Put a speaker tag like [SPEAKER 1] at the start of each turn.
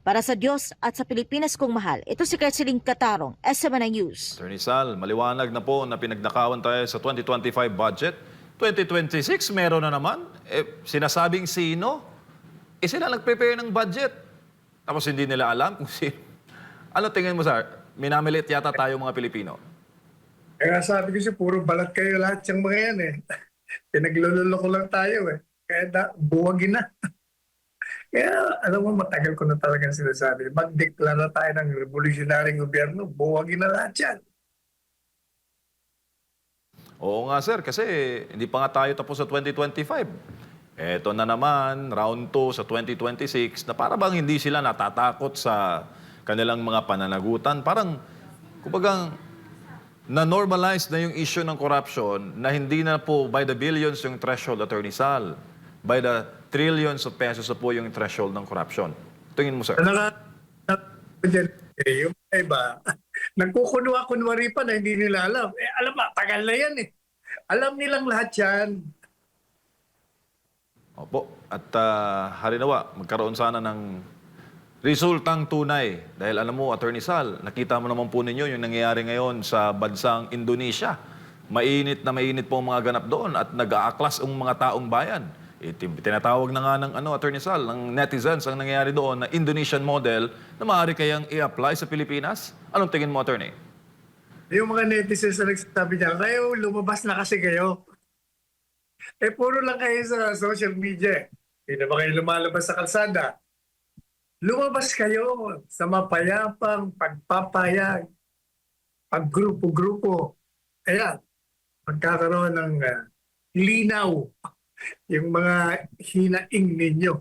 [SPEAKER 1] Para sa Diyos at sa Pilipinas kong mahal, ito si Kerseling Catarong, SMNI News.
[SPEAKER 2] Attorney Sal, maliwanag na po na pinagnakawan tayo sa 2025 budget. 2026, meron na naman. Sinasabing sino? Sila nag-prepare ng budget. Tapos hindi nila alam kung sino. Ano tingin mo, sir? Minamilit yata tayo mga Pilipino.
[SPEAKER 3] Kaya sabi ko siya, puro balat kayo lahat yung mga yan eh. Pinagluloko lang tayo eh. Kaya buwagin na. Kaya alam mo, matagal ko na talagang sinasabi. Magdeklara tayo ng revolutionaryong gobyerno, buwagin na lahat yan.
[SPEAKER 2] Oo nga, sir, kasi hindi pa nga tayo tapos sa 2025. Eto na naman, round 2 sa 2026, na para bang hindi sila natatakot sa kanilang mga pananagutan. Parang, kumbagang, na-normalize na yung issue ng corruption na hindi na po by the billions yung threshold, Attorney Sal. By the trillions of pesos na po yung threshold ng corruption. Tingin mo, sir?
[SPEAKER 3] Ano nga, yung iba, nagkukunwa-kunwari pa na hindi nila alam. Alam ba, tagal na yan eh. Alam nilang lahat yan.
[SPEAKER 2] Opo. At harinawa, magkaroon sana ng resultang tunay. Dahil alam mo, Attorney Sal, nakita mo naman po ninyo yung nangyayari ngayon sa bansang Indonesia. Mainit na mainit po ang mga ganap doon at nag-aaklas ang mga taong bayan. Tinatawag na nga ng Attorney Sal, ng netizens ang nangyayari doon na Indonesian model na maaari kayang i-apply sa Pilipinas. Anong tingin mo, Attorney?
[SPEAKER 3] Yung mga netizens na nagsasabi niya, kayo, lumabas na kasi kayo. Puro lang kayo sa social media. Hindi na ba kayo lumalabas sa kalsada? Lumabas kayo sa mapayapang pagpapayag, paggrupo-grupo. Ayan, magkakaroon ng linaw yung mga hinaing ninyo.